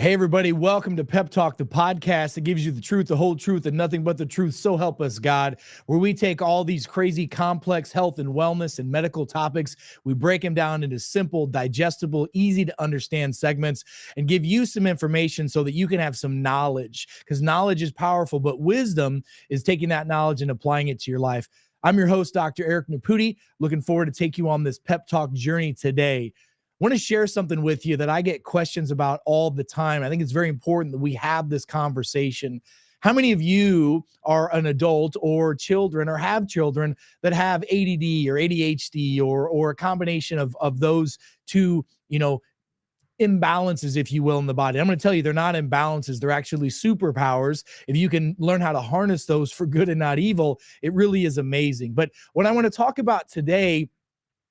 Hey, everybody, welcome to Pep Talk, the podcast that gives you the truth, the whole truth, and nothing but the truth. So help us, God, where we take all these crazy, complex health and wellness and medical topics. We break them down into simple, digestible, easy to understand segments and give you some information so that you can have some knowledge, because knowledge is powerful, but wisdom is taking that knowledge and applying it to your life. I'm your host, Dr. Eric Naputi. Looking forward to take you on this Pep Talk journey today. I want to share something with you that I get questions about all the time. I think it's very important that we have this conversation. How many of you are an adult or children or have children that have ADD or ADHD or a combination of those two, imbalances, if you will, in the body? I'm going to tell you, they're not imbalances. They're actually superpowers. If you can learn how to harness those for good and not evil, it really is amazing. But what I want to talk about today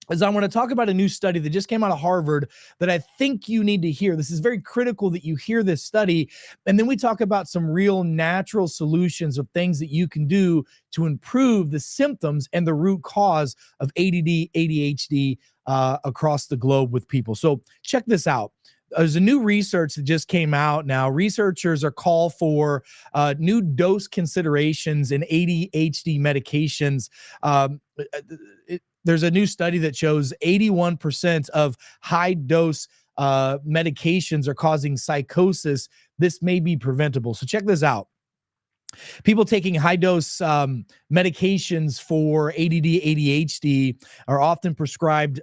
is I want to talk about a new study that just came out of Harvard that I think you need to hear. This is very critical that you hear this study. And then we talk about some real natural solutions of things that you can do to improve the symptoms and the root cause of ADD, ADHD across the globe with people. So check this out. There's a new research that just came out now. Researchers are called for new dose considerations in ADHD medications. There's a new study that shows 81% of high dose medications are causing psychosis. This may be preventable. So check this out. People taking high dose medications for ADD, ADHD are often prescribed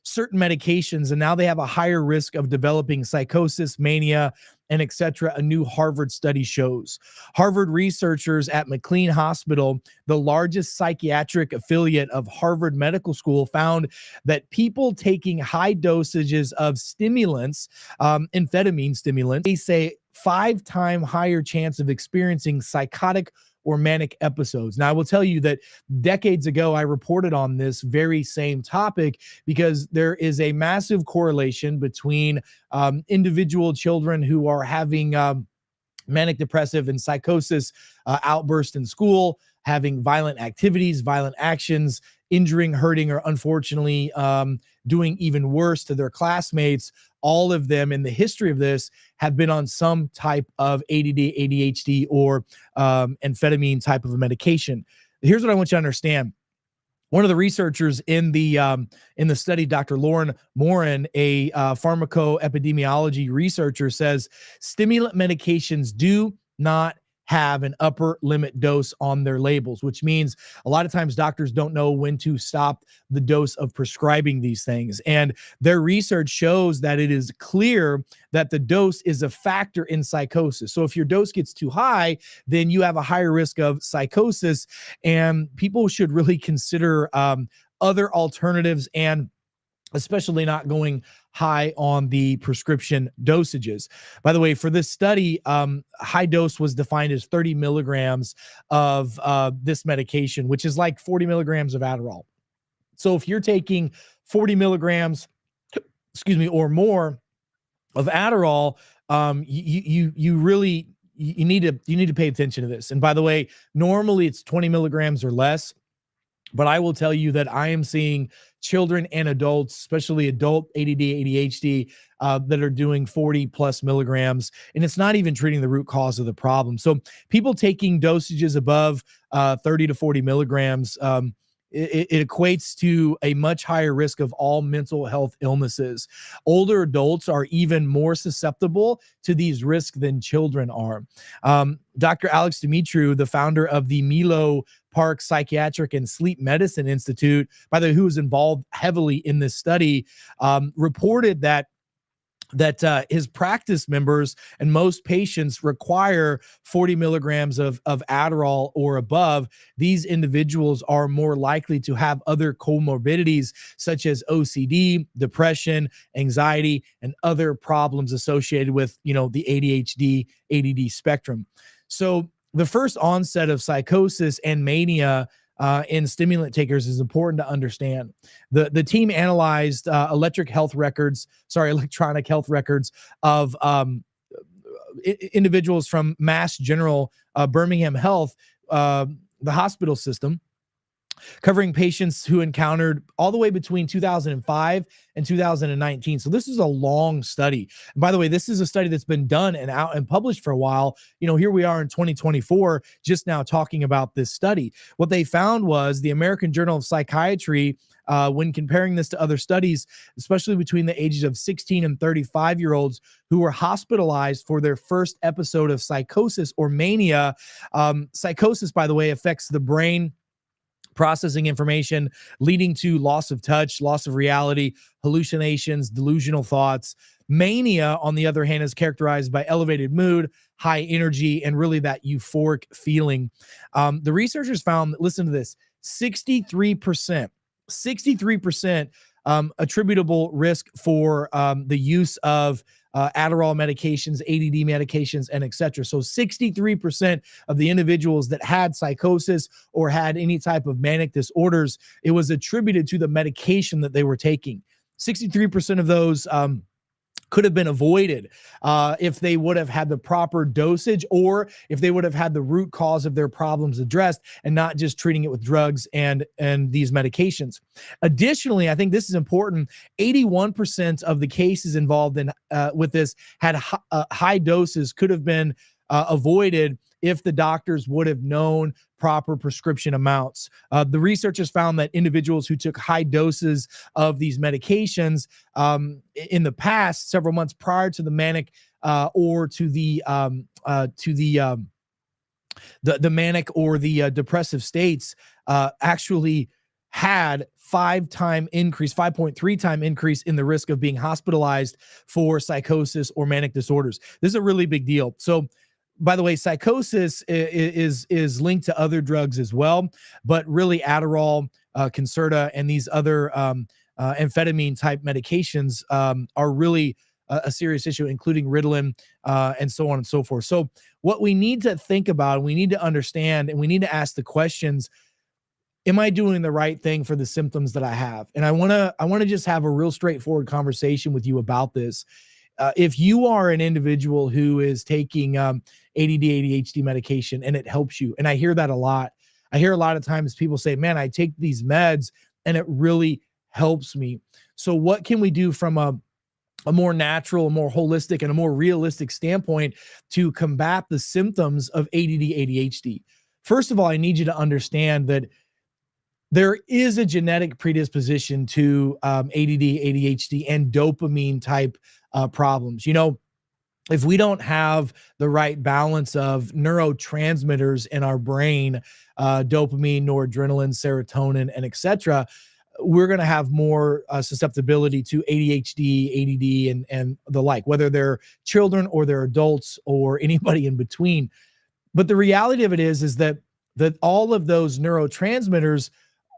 certain medications, and now they have a higher risk of developing psychosis, mania, and etc. A new Harvard study shows. Harvard researchers at McLean Hospital, the largest psychiatric affiliate of Harvard Medical School, found that people taking high dosages of stimulants, amphetamine stimulants, they say 5-time higher chance of experiencing psychotic or manic episodes. Now, I will tell you that decades ago, I reported on this very same topic because there is a massive correlation between individual children who are having manic depressive and psychosis outburst in school, having violent activities, violent actions, injuring, hurting, or unfortunately doing even worse to their classmates. All of them in the history of this have been on some type of ADD, ADHD, or amphetamine type of a medication. Here's what I want you to understand. One of the researchers in the study, Dr. Lauren Morin, a pharmacoepidemiology researcher, says stimulant medications do not have an upper limit dose on their labels, which means a lot of times doctors don't know when to stop the dose of prescribing these things. And their research shows that it is clear that the dose is a factor in psychosis. So if your dose gets too high, then you have a higher risk of psychosis, and people should really consider other alternatives, and especially not going high on the prescription dosages. By the way, for this study, high dose was defined as 30 milligrams of this medication, which is like 40 milligrams of Adderall. So if you're taking 40 milligrams, or more of Adderall, you really need to pay attention to this. And by the way, normally it's 20 milligrams or less. But I will tell you that I am seeing children and adults, especially adult ADD, ADHD, that are doing 40 plus milligrams, and it's not even treating the root cause of the problem. So people taking dosages above 30 to 40 milligrams, it equates to a much higher risk of all mental health illnesses. Older adults are even more susceptible to these risks than children are. Dr. Alex Dimitriou, the founder of the Milo Park Psychiatric and Sleep Medicine Institute, by the way, who was involved heavily in this study, reported that his practice members and most patients require 40 milligrams of Adderall or above. These individuals are more likely to have other comorbidities such as OCD, depression, anxiety, and other problems associated with, the ADHD, ADD spectrum. So the first onset of psychosis and mania in stimulant takers is important to understand. The team analyzed electronic health records of individuals from Mass General, Birmingham Health, the hospital system. covering patients who encountered all the way between 2005 and 2019. So this is a long study. And by the way, this is a study that's been done and out and published for a while. Here we are in 2024, just now talking about this study. What they found was the American Journal of Psychiatry, when comparing this to other studies, especially between the ages of 16 and 35-year-olds who were hospitalized for their first episode of psychosis or mania. Psychosis, by the way, affects the brain, processing information, leading to loss of touch, loss of reality, hallucinations, delusional thoughts. Mania, on the other hand, is characterized by elevated mood, high energy, and really that euphoric feeling. The researchers found that, listen to this, 63% attributable risk for the use of Adderall medications, ADD medications, and etc. So 63% of the individuals that had psychosis or had any type of manic disorders, it was attributed to the medication that they were taking. 63% of those could have been avoided if they would have had the proper dosage, or if they would have had the root cause of their problems addressed and not just treating it with drugs and these medications. Additionally, I think this is important. 81% of the cases involved in with this had high doses could have been avoided if the doctors would have known proper prescription amounts. The researchers found that individuals who took high doses of these medications in the past, several months prior to the manic or to the manic or the depressive states, actually had 5.3 time increase in the risk of being hospitalized for psychosis or manic disorders. This is a really big deal. So, by the way, psychosis is linked to other drugs as well, but really Adderall, Concerta, and these other amphetamine type medications are really a serious issue, including Ritalin and so on and so forth. So what we need to think about, we need to understand, and we need to ask the questions: am I doing the right thing for the symptoms that I have? And I want to just have a real straightforward conversation with you about this. If you are an individual who is taking ADD, ADHD medication and it helps you, and I hear that a lot. I hear a lot of times people say, man, I take these meds and it really helps me. So what can we do from a more natural, more holistic, and a more realistic standpoint to combat the symptoms of ADD, ADHD? First of all, I need you to understand that there is a genetic predisposition to ADD, ADHD, and dopamine type problems. If we don't have the right balance of neurotransmitters in our brain, dopamine, noradrenaline, serotonin, and etc., we're going to have more susceptibility to ADHD, ADD, and the like, whether they're children or they're adults or anybody in between. But the reality of it is that all of those neurotransmitters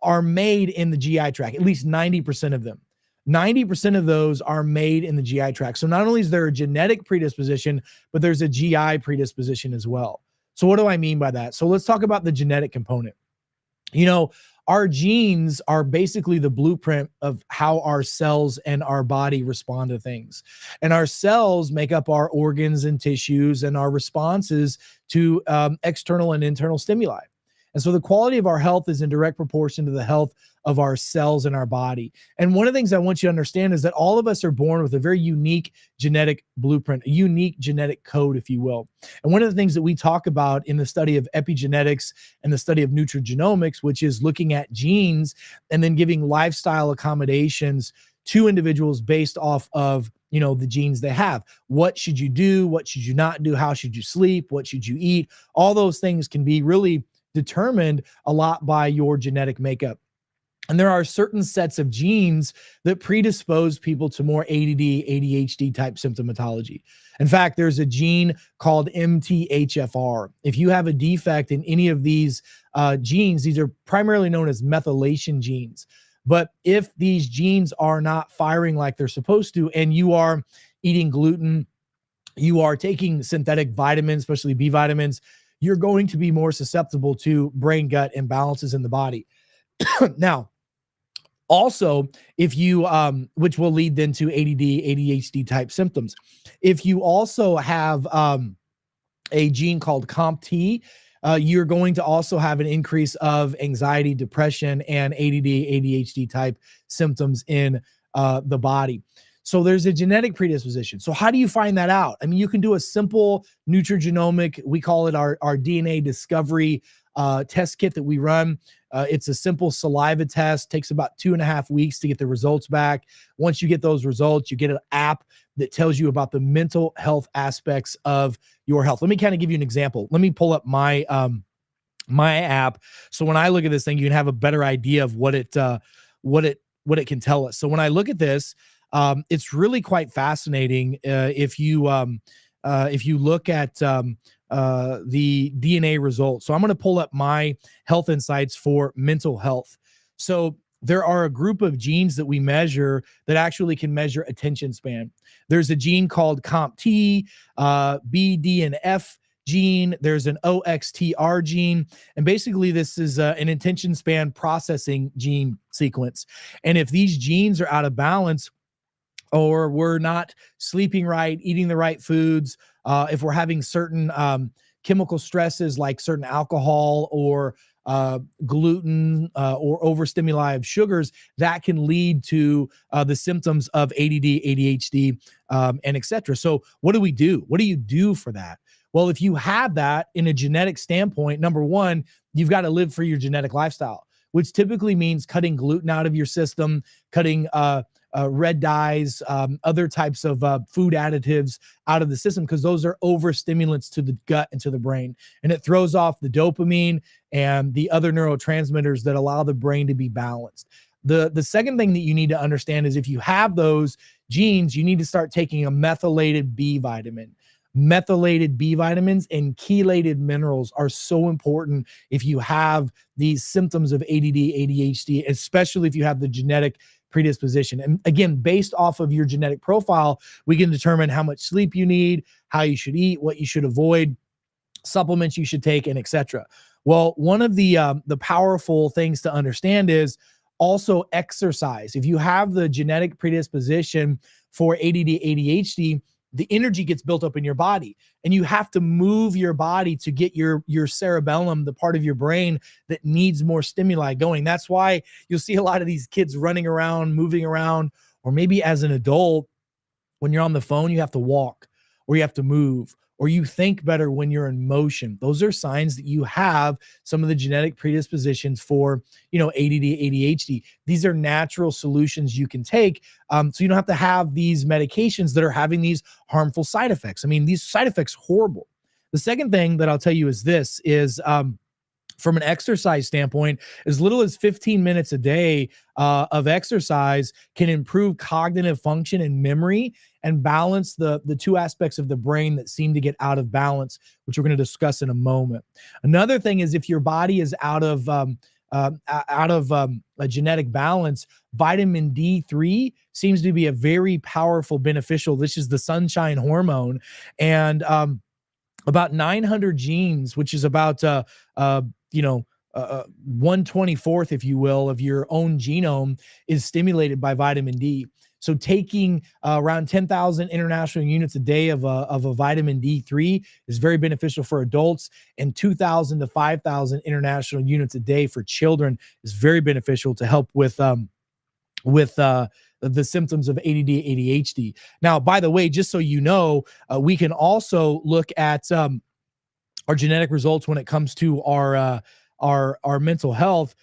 are made in the GI tract, at least 90% of them. 90% of those are made in the GI tract. So not only is there a genetic predisposition, but there's a GI predisposition as well. So what do I mean by that? So let's talk about the genetic component. Our genes are basically the blueprint of how our cells and our body respond to things. And our cells make up our organs and tissues and our responses to external and internal stimuli. And so the quality of our health is in direct proportion to the health of our cells in our body. And one of the things I want you to understand is that all of us are born with a very unique genetic blueprint, a unique genetic code, if you will. And one of the things that we talk about in the study of epigenetics and the study of nutrigenomics, which is looking at genes and then giving lifestyle accommodations to individuals based off of the genes they have. What should you do? What should you not do? How should you sleep? What should you eat? All those things can be really determined a lot by your genetic makeup. And there are certain sets of genes that predispose people to more ADD, ADHD type symptomatology. In fact, there's a gene called MTHFR. If you have a defect in any of these genes, these are primarily known as methylation genes. But if these genes are not firing like they're supposed to, and you are eating gluten, you are taking synthetic vitamins, especially B vitamins, you're going to be more susceptible to brain-gut imbalances in the body. Now, also, if you, which will lead then to ADD, ADHD type symptoms. If you also have a gene called COMT, you're going to also have an increase of anxiety, depression, and ADD, ADHD type symptoms in the body. So there's a genetic predisposition. So how do you find that out? I mean, you can do a simple nutrigenomic, we call it our DNA discovery test kit that we run. It's a simple saliva test, takes about 2.5 weeks to get the results back. Once you get those results, you get an app that tells you about the mental health aspects of your health. Let me kind of give you an example. Let me pull up my my app. So when I look at this thing, you can have a better idea of what it can tell us. So when I look at this, it's really quite fascinating. If you look at the DNA results. So I'm going to pull up my health insights for mental health. So there are a group of genes that we measure that actually can measure attention span. There's a gene called COMT, B, D, and F gene. There's an OXTR gene. And basically this is an attention span processing gene sequence. And if these genes are out of balance, or we're not sleeping right, eating the right foods, if we're having certain chemical stresses like certain alcohol or gluten or overstimuli of sugars, that can lead to the symptoms of ADD, ADHD, and etc. So what do we do? What do you do for that? Well, if you have that in a genetic standpoint, number one, you've got to live for your genetic lifestyle, which typically means cutting gluten out of your system, cutting red dyes, other types of food additives out of the system, because those are overstimulants to the gut and to the brain. And it throws off the dopamine and the other neurotransmitters that allow the brain to be balanced. The second thing that you need to understand is if you have those genes, you need to start taking a methylated B vitamin. Methylated B vitamins and chelated minerals are so important if you have these symptoms of ADD, ADHD, especially if you have the genetic predisposition. And again, based off of your genetic profile, we can determine how much sleep you need, how you should eat, what you should avoid, supplements you should take, and etc. Well, one of the powerful things to understand is also exercise. If you have the genetic predisposition for ADD, ADHD, the energy gets built up in your body, and you have to move your body to get your cerebellum, the part of your brain that needs more stimuli going. That's why you'll see a lot of these kids running around, moving around, or maybe as an adult, when you're on the phone, you have to walk or you have to move, or you think better when you're in motion. Those are signs that you have some of the genetic predispositions for, ADD, ADHD. These are natural solutions you can take, so you don't have to have these medications that are having these harmful side effects. I mean, these side effects are horrible. The second thing that I'll tell you is this is, from an exercise standpoint, as little as 15 minutes a day of exercise can improve cognitive function and memory and balance the two aspects of the brain that seem to get out of balance, which we're going to discuss in a moment. Another thing is if your body is out of a genetic balance, vitamin D3 seems to be a very powerful beneficial. This is the sunshine hormone, and about 900 genes, which is about 1/24th, if you will, of your own genome is stimulated by vitamin D. So taking around 10,000 international units a day of a vitamin D3 is very beneficial for adults, and 2,000 to 5,000 international units a day for children is very beneficial to help with the symptoms of ADD, ADHD. Now, by the way, just so you know, we can also look at our genetic results when it comes to our mental health.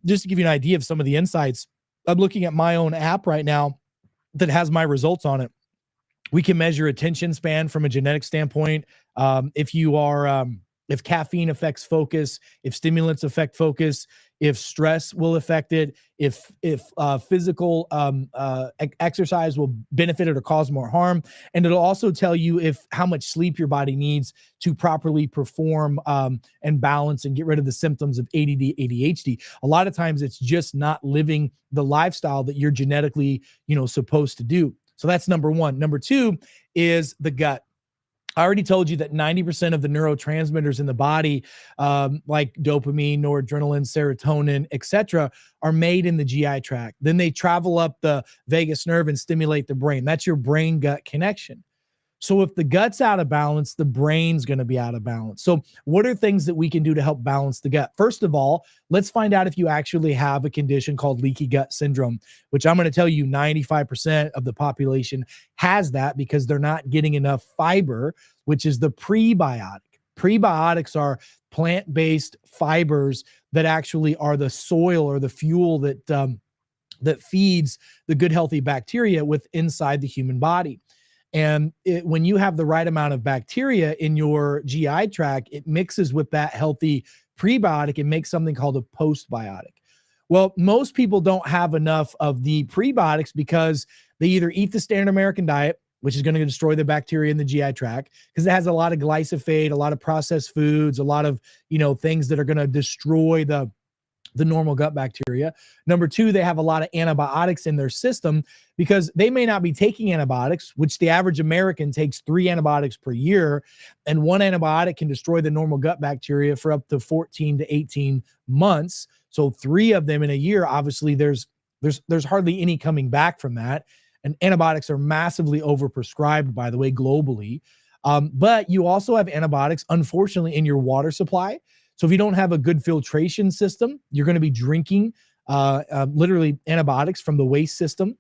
Just to give you an idea of some of the insights, I'm looking at my own app right now that has my results on it. We can measure attention span from a genetic standpoint. If caffeine affects focus, if stimulants affect focus, if stress will affect it, if physical exercise will benefit it or cause more harm. And it'll also tell you how much sleep your body needs to properly perform and balance and get rid of the symptoms of ADD, ADHD. A lot of times it's just not living the lifestyle that you're genetically, supposed to do. So that's number one. Number two is the gut. I already told you that 90% of the neurotransmitters in the body, like dopamine, noradrenaline, serotonin, etc., are made in the GI tract. Then they travel up the vagus nerve and stimulate the brain. That's your brain-gut connection. So if the gut's out of balance, the brain's going to be out of balance. So what are things that we can do to help balance the gut? First of all, let's find out if you actually have a condition called leaky gut syndrome, which I'm going to tell you 95% of the population has that because they're not getting enough fiber, which is the prebiotic. Prebiotics are plant-based fibers that actually are the soil or the fuel that feeds the good, healthy bacteria with inside the human body. And when you have the right amount of bacteria in your GI tract, it mixes with that healthy prebiotic and makes something called a postbiotic. Well, most people don't have enough of the prebiotics because they either eat the standard American diet, which is going to destroy the bacteria in the GI tract because it has a lot of glyphosate, a lot of processed foods, a lot of, things that are going to destroy the normal gut bacteria. Number two, they have a lot of antibiotics in their system because they may not be taking antibiotics, which the average American takes 3 antibiotics per year. And one antibiotic can destroy the normal gut bacteria for up to 14 to 18 months. So 3 of them in a year, obviously there's hardly any coming back from that. And antibiotics are massively overprescribed, by the way, globally. But you also have antibiotics, unfortunately, in your water supply. So if you don't have a good filtration system, you're going to be drinking literally antibiotics from the waste system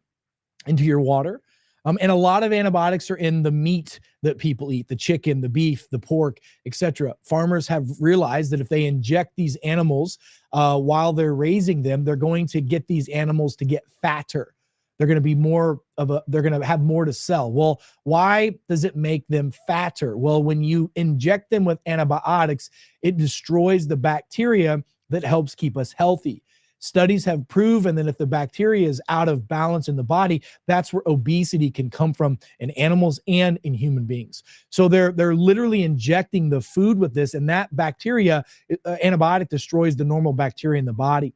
into your water. And a lot of antibiotics are in the meat that people eat, the chicken, the beef, the pork, etc. Farmers have realized that if they inject these animals while they're raising them, they're going to get these animals to get fatter. They're going to be they're going to have more to sell. Well, why does it make them fatter? Well, when you inject them with antibiotics, it destroys the bacteria that helps keep us healthy. Studies have proven that if the bacteria is out of balance in the body, that's where obesity can come from in animals and in human beings. So they're literally injecting the food with this, and that bacteria, antibiotic destroys the normal bacteria in the body.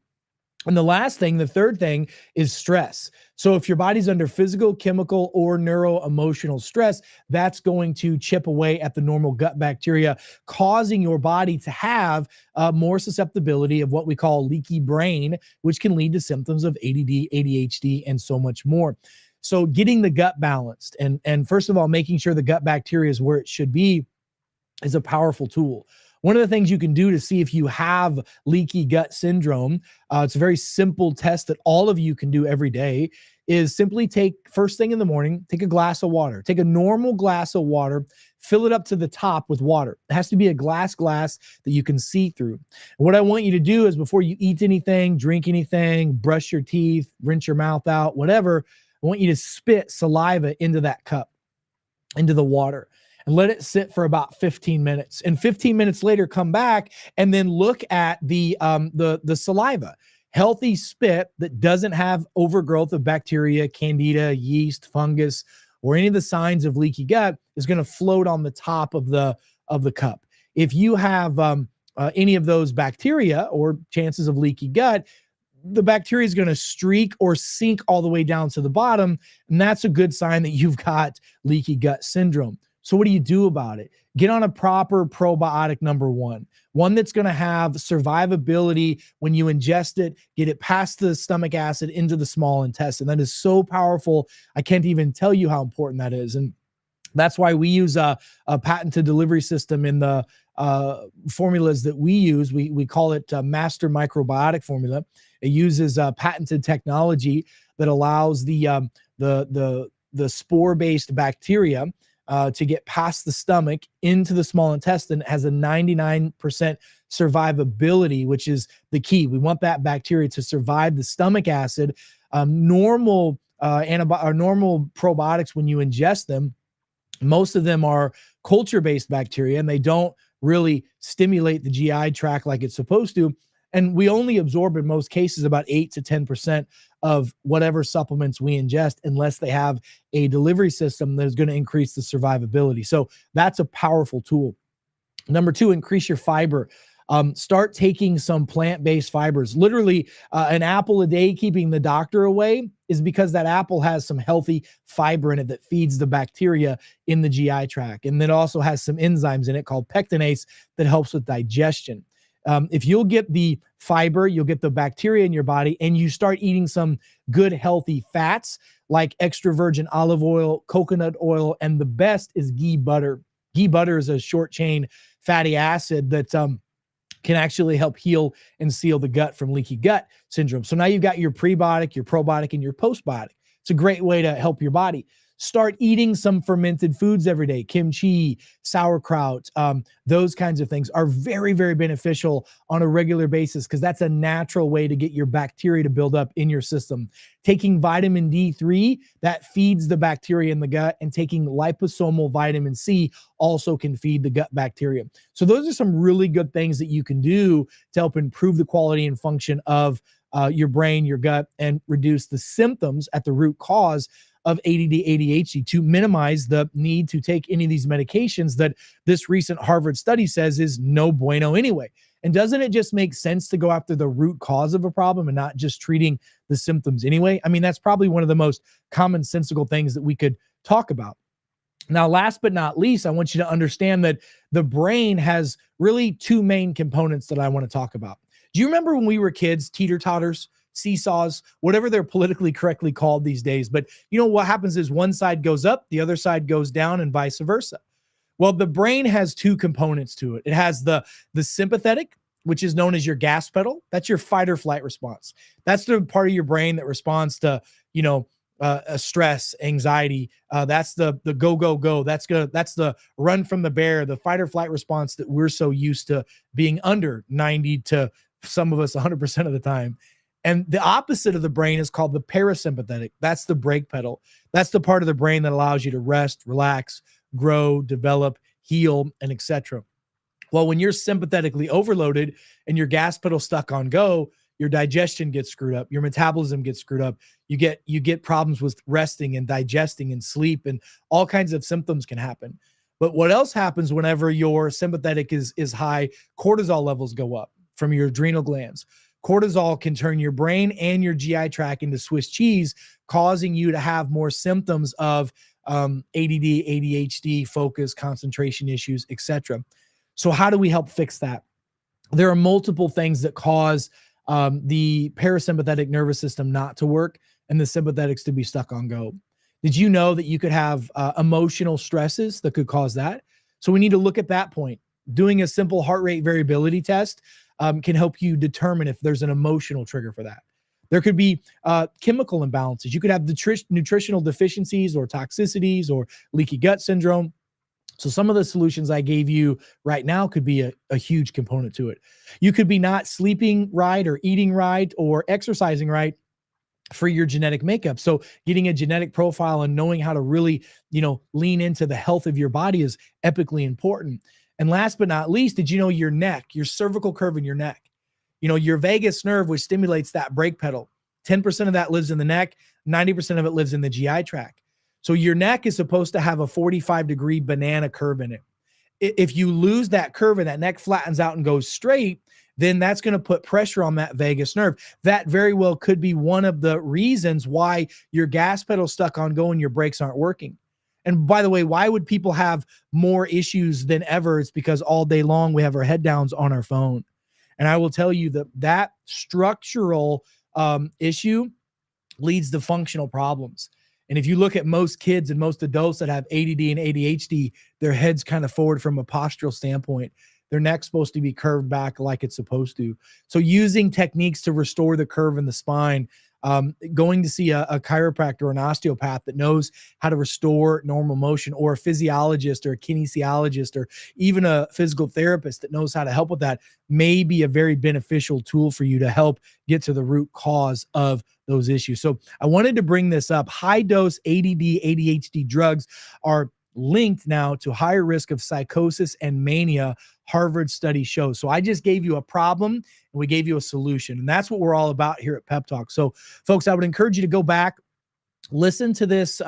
And the third thing is stress. So if your body's under physical, chemical, or neuro-emotional stress, that's going to chip away at the normal gut bacteria, causing your body to have more susceptibility of what we call leaky brain, which can lead to symptoms of ADD, ADHD, and so much more. So getting the gut balanced and first of all, making sure the gut bacteria is where it should be is a powerful tool. One of the things you can do to see if you have leaky gut syndrome, it's a very simple test that all of you can do every day, is simply take first thing in the morning, take a glass of water, take a normal glass of water, fill it up to the top with water. It has to be a glass that you can see through. And what I want you to do is before you eat anything, drink anything, brush your teeth, rinse your mouth out, whatever, I want you to spit saliva into that cup, into the water. And let it sit for about 15 minutes. And 15 minutes later, come back and then look at the saliva. Healthy spit that doesn't have overgrowth of bacteria, candida, yeast, fungus, or any of the signs of leaky gut is going to float on the top of the cup. If you have any of those bacteria or chances of leaky gut, the bacteria is going to streak or sink all the way down to the bottom. And that's a good sign that you've got leaky gut syndrome. So what do you do about it? Get on a proper probiotic, number one that's going to have survivability when you ingest it, get it past the stomach acid into the small intestine. That is so powerful. I can't even tell you how important that is. And that's why we use a patented delivery system in the formulas that we use. We call it master microbiotic formula. It uses patented technology that allows the spore-based bacteria to get past the stomach into the small intestine. It has a 99% survivability, which is the key. We want that bacteria to survive the stomach acid. Normal probiotics, when you ingest them, most of them are culture-based bacteria, and they don't really stimulate the GI tract like it's supposed to. And we only absorb, in most cases, about 8 to 10% of whatever supplements we ingest, unless they have a delivery system that is going to increase the survivability. So that's a powerful tool. Number two, increase your fiber. Start taking some plant-based fibers. Literally, an apple a day keeping the doctor away is because that apple has some healthy fiber in it that feeds the bacteria in the GI tract. And then also has some enzymes in it called pectinase that helps with digestion. If you'll get the fiber, you'll get the bacteria in your body, and you start eating some good, healthy fats like extra virgin olive oil, coconut oil, and the best is ghee butter. Ghee butter is a short chain fatty acid that can actually help heal and seal the gut from leaky gut syndrome. So now you've got your prebiotic, your probiotic, and your postbiotic. It's a great way to help your body. Start eating some fermented foods every day. Kimchi, sauerkraut, those kinds of things are very, very beneficial on a regular basis because that's a natural way to get your bacteria to build up in your system. Taking vitamin D3, that feeds the bacteria in the gut, and taking liposomal vitamin C also can feed the gut bacteria. So those are some really good things that you can do to help improve the quality and function of your brain, your gut, and reduce the symptoms at the root cause of ADD, ADHD, to minimize the need to take any of these medications that this recent Harvard study says is no bueno anyway. And doesn't it just make sense to go after the root cause of a problem and not just treating the symptoms anyway? I mean, that's probably one of the most commonsensical things that we could talk about. Now, last but not least, I want you to understand that the brain has really two main components that I want to talk about. Do you remember when we were kids, teeter-totters, seesaws, whatever they're politically correctly called these days? But you know what happens is one side goes up, the other side goes down, and vice versa. Well, the brain has two components to it. It has the sympathetic, which is known as your gas pedal. That's your fight or flight response. That's the part of your brain that responds to, stress, anxiety. That's the go, go, go. That's the run from the bear, the fight or flight response that we're so used to being under 90 to some of us 100% of the time. And the opposite of the brain is called the parasympathetic. That's the brake pedal. That's the part of the brain that allows you to rest, relax, grow, develop, heal, and etc. Well, when you're sympathetically overloaded and your gas pedal stuck on go, your digestion gets screwed up, your metabolism gets screwed up. You get problems with resting and digesting and sleep, and all kinds of symptoms can happen. But what else happens whenever your sympathetic is high? Cortisol levels go up from your adrenal glands. Cortisol can turn your brain and your GI tract into Swiss cheese, causing you to have more symptoms of ADD, ADHD, focus, concentration issues, etc. So how do we help fix that? There are multiple things that cause the parasympathetic nervous system not to work and the sympathetics to be stuck on go. Did you know that you could have emotional stresses that could cause that? So we need to look at that point. Doing a simple heart rate variability test can help you determine if there's an emotional trigger for that. There could be chemical imbalances. You could have nutritional deficiencies or toxicities or leaky gut syndrome. So some of the solutions I gave you right now could be a huge component to it. You could be not sleeping right or eating right or exercising right for your genetic makeup. So getting a genetic profile and knowing how to really, lean into the health of your body is epically important. And last but not least, did you know your neck, your cervical curve in your neck, your vagus nerve, which stimulates that brake pedal, 10% of that lives in the neck, 90% of it lives in the GI tract. So your neck is supposed to have a 45-degree banana curve in it. If you lose that curve and that neck flattens out and goes straight, then that's going to put pressure on that vagus nerve. That very well could be one of the reasons why your gas pedal's stuck on go and your brakes aren't working. And by the way, why would people have more issues than ever? It's because all day long we have our head downs on our phone. And I will tell you that structural issue leads to functional problems. And if you look at most kids and most adults that have ADD and ADHD, their head's kind of forward from a postural standpoint. Their neck's supposed to be curved back like it's supposed to. So using techniques to restore the curve in the spine, going to see a chiropractor or an osteopath that knows how to restore normal motion, or a physiologist or a kinesiologist or even a physical therapist that knows how to help with that, may be a very beneficial tool for you to help get to the root cause of those issues. So I wanted to bring this up. High dose ADD, ADHD drugs are linked now to higher risk of psychosis and mania, Harvard study shows. So I just gave you a problem and we gave you a solution. And that's what we're all about here at Pep Talk. So folks, I would encourage you to go back, listen to this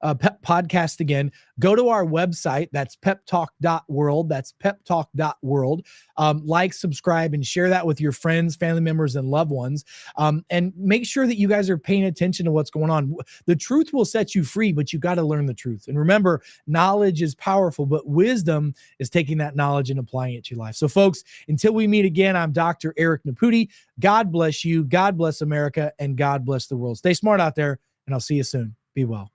PEP podcast again, go to our website. That's peptalk.world. That's peptalk.world. Like, subscribe, and share that with your friends, family members, and loved ones. And make sure that you guys are paying attention to what's going on. The truth will set you free, but you got to learn the truth. And remember, knowledge is powerful, but wisdom is taking that knowledge and applying it to your life. So folks, until we meet again, I'm Dr. Eric Naputi. God bless you. God bless America, and God bless the world. Stay smart out there, and I'll see you soon. Be well.